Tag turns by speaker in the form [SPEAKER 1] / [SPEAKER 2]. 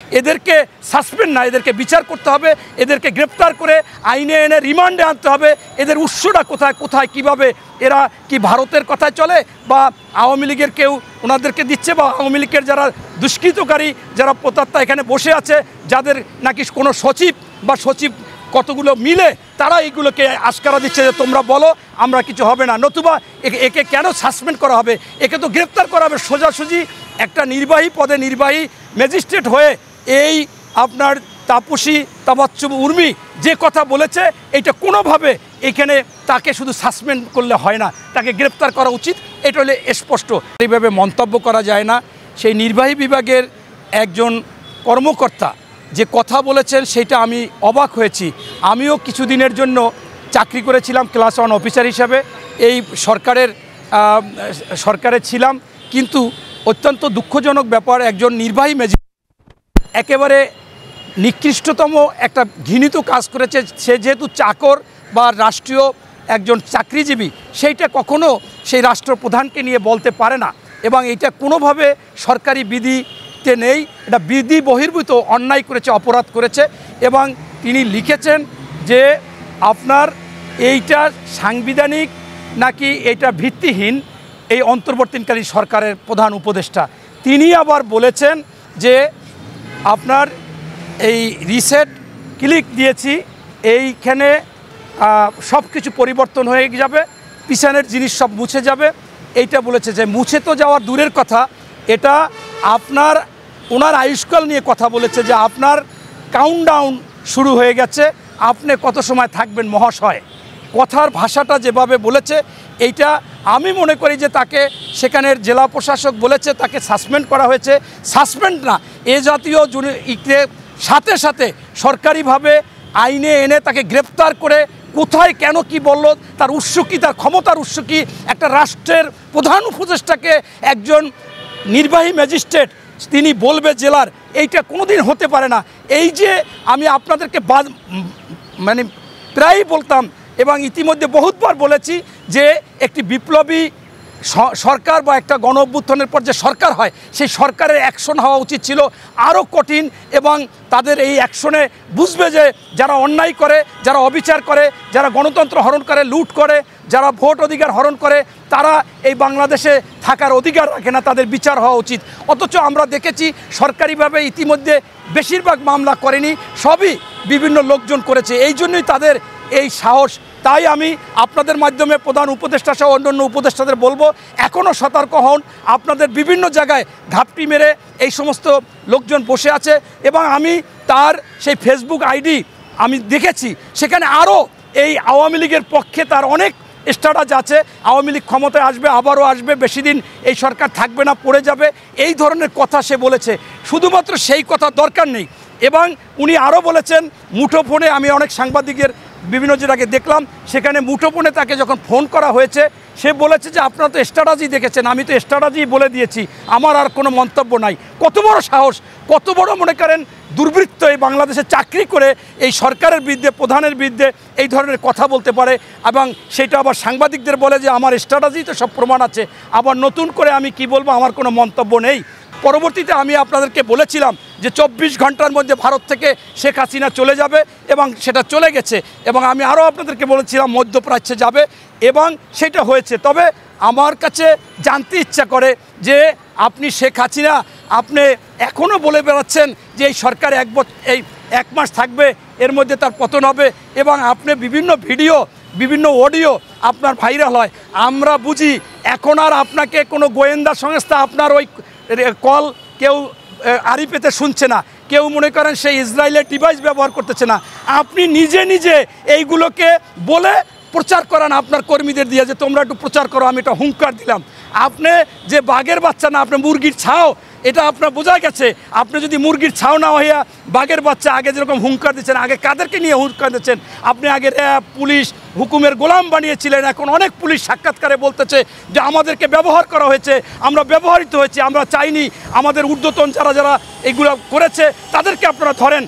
[SPEAKER 1] এদেরকে সাসপেন্ড না, এদেরকে বিচার করতে হবে, এদেরকে গ্রেপ্তার করে আইনে এনে রিমান্ডে আনতে হবে। এদের উৎসটা কোথায় কোথায় কিভাবে এরা কি ভারতের কথায় চলে, বা আওয়ামী লীগের কেউ ওনাদেরকে দিচ্ছে, বা আওয়ামী লীগের যারা দুষ্কৃতকারী যারা প্রতাত্মা এখানে বসে আছে, যাদের নাকি কোনো সচিব বা সচিব কতগুলো মিলে তারা এইগুলোকে আশকারা দিচ্ছে যে তোমরা বলো, আমরা কিছু হবে না। নতুবা একে কেন সাসপেন্ড করা হবে? একে তো গ্রেপ্তার করা হবে। সোজাসুজি একটা নির্বাহী পদে নির্বাহী ম্যাজিস্ট্রেট হয়ে এই আপনার তাপসী তাবাচ্চুম উর্মি যে কথা বলেছে, এইটা কোনোভাবে এখানে তাকে শুধু সাসপেন্ড করলে হয় না, তাকে গ্রেপ্তার করা উচিত। এটা হলে স্পষ্ট। এইভাবে মন্তব্য করা যায় না। সেই নির্বাহী বিভাগের একজন কর্মকর্তা যে কথা বলেছেন সেটা আমি অবাক হয়েছি। আমিও কিছুদিনের জন্য চাকরি করেছিলাম ক্লাস 1 অফিসার হিসাবে, এই সরকারে ছিলাম। কিন্তু অত্যন্ত দুঃখজনক ব্যাপার, একজন নির্বাহী ম্যাজিস্ট্রেট একেবারে নিকৃষ্টতম একটা ঘৃণিত কাজ করেছে। সে যেহেতু চাকর বা রাষ্ট্রীয় একজন চাকরিজীবী, সেইটা কখনো সেই রাষ্ট্রপ্রধানকে নিয়ে বলতে পারে না, এবং এইটা কোনোভাবে সরকারি বিধিতে নেই। এটা বিধি বহির্ভূত অন্যায় করেছে, অপরাধ করেছে। এবং তিনি লিখেছেন যে আপনার এইটা সাংবিধানিক নাকি এটা ভিত্তিহীন। এই অন্তর্বর্তীকালীন সরকারের প্রধান উপদেষ্টা তিনি আবার বলেছেন যে আপনার এই রিসেট ক্লিক দিয়েছি, এইখানে সব কিছু পরিবর্তন হয়ে যাবে, পিছনের জিনিস সব মুছে যাবে। এইটা বলেছে যে মুছে তো যাওয়ার দূরের কথা, এটা আপনার ওনার আয়ুষ্কাল নিয়ে কথা বলেছে যে আপনার কাউন্টডাউন শুরু হয়ে গেছে, আপনি কত সময় থাকবেন মহাশয়। কথার ভাষাটা যেভাবে বলেছে, এইটা আমি মনে করি যে তাকে সেখানের জেলা প্রশাসক বলেছে তাকে সাসপেন্ড করা হয়েছে। সাসপেন্ড না, এ জাতীয় সাথে সাথে সরকারিভাবে আইনে এনে তাকে গ্রেপ্তার করে কোথায় কেন কি বলল, তার উৎস কী, তার ক্ষমতার উৎস কী। একটা রাষ্ট্রের প্রধান উপদেষ্টাকে একজন নির্বাহী ম্যাজিস্ট্রেট তিনি বলবে জেলার, এইটা কোনোদিন হতে পারে না। এই যে আমি আপনাদেরকে মানে প্রায়ই বলতাম এবং ইতিমধ্যে বহুতবার বলেছি যে একটি বিপ্লবী সরকার বা একটা গণ অভ্যুত্থানের পর যে সরকার হয়, সেই সরকারের অ্যাকশন হওয়া উচিত ছিল আরও কঠিন, এবং তাদের এই অ্যাকশনে বুঝবে যে যারা অন্যায় করে, যারা অবিচার করে, যারা গণতন্ত্র হরণ করে, লুট করে, যারা ভোট অধিকার হরণ করে, তারা এই বাংলাদেশে থাকার অধিকার রাখে না, তাদের বিচার হওয়া উচিত। অথচ আমরা দেখেছি সরকারিভাবে ইতিমধ্যে বেশিরভাগ মামলা করেনি, সবই বিভিন্ন লোকজন করেছে। এই জন্যই তাদের এই সাহস। তাই আমি আপনাদের মাধ্যমে প্রধান উপদেষ্টা সহ অন্যান্য উপদেষ্টাদের বলবো, এখনও সতর্ক হন। আপনাদের বিভিন্ন জায়গায় ঘাপটি মেরে এই সমস্ত লোকজন বসে আছে, এবং আমি তার সেই ফেসবুক আইডি আমি দেখেছি, সেখানে আরও এই আওয়ামী লীগের পক্ষে তার অনেক স্ট্যাটাস আছে। আওয়ামী লীগ ক্ষমতায় আসবে, আবারও আসবে, বেশি দিন এই সরকার থাকবে না, পড়ে যাবে, এই ধরনের কথা সে বলেছে। শুধুমাত্র সেই কথা দরকার নেই। এবং উনি আরও বলেছেন মুঠোফোনে, আমি অনেক সাংবাদিকের বিভিন্ন জায়গাকে দেখলাম, সেখানে মুঠোফোনে তাকে যখন ফোন করা হয়েছে, সে বলেছে যে আপনারা তো স্ট্যাটাসই দেখেছেন, আমি তো স্ট্যাটাসই বলে দিয়েছি, আমার আর কোনো মন্তব্য নাই। কত বড় সাহস, কত বড় মনে করেন দুর্বৃত্ত এই বাংলাদেশে চাকরি করে এই সরকারের বিরুদ্ধে, প্রধানের বিরুদ্ধে এই ধরনের কথা বলতে পারে, এবং সেটা আবার সাংবাদিকদের বলে যে আমার স্ট্যাটাসই তো সব প্রমাণ আছে, আবার নতুন করে আমি কি বলবো, আমার কোনো মন্তব্য নেই। পরবর্তীতে আমি আপনাদেরকে বলেছিলাম যে 24 ঘন্টার মধ্যে ভারত থেকে শেখ হাসিনা চলে যাবে, এবং সেটা চলে গেছে। এবং আমি আরও আপনাদেরকে বলেছিলাম মধ্যপ্রাচ্যে যাবে, এবং সেটা হয়েছে। তবে আমার কাছে জানতে ইচ্ছা করে যে আপনি শেখ হাসিনা, আপনি এখনও বলে বেড়াচ্ছেন যে এই সরকার এই 1 মাস থাকবে, এর মধ্যে তার পতন হবে, এবং আপনি বিভিন্ন ভিডিও, বিভিন্ন অডিও আপনার ভাইরাল হয়। আমরা বুঝি এখন আর আপনাকে কোনো গোয়েন্দা সংস্থা আপনার ওই কল কেউ আড়ি পেতে শুনছে না, কেউ মনে করেন সেই ইসরায়েলের ডিভাইস ব্যবহার করতেছে না। আপনি নিজে নিজে এইগুলোকে বলে প্রচার করান আপনার কর্মীদের দিয়ে, যে তোমরা একটু প্রচার করো, আমি এটা হুঙ্কার দিলাম। আপনি যে বাঘের বাচ্চা না, আপনি মুরগির ছাও, এটা আপনার বোঝা গেছে। আপনি যদি মুরগির ছাও না হইয়া বাঘের বাচ্চা, আগে যেরকম হুঙ্কার দিচ্ছেন, আগে কাদেরকে নিয়ে হুঙ্কার দিচ্ছেন? আপনি আগে পুলিশ হুকুমের গোলাম বানিয়েছিলেন, এখন অনেক পুলিশ সাক্ষাৎকারে বলতেছে যে আমাদেরকে ব্যবহার করা হয়েছে, আমরা ব্যবহৃত হয়েছি, আমরা চাইনি। আমাদের ঊর্ধ্বতন যারা এগুলো করেছে তাদেরকে আপনারা ধরেন।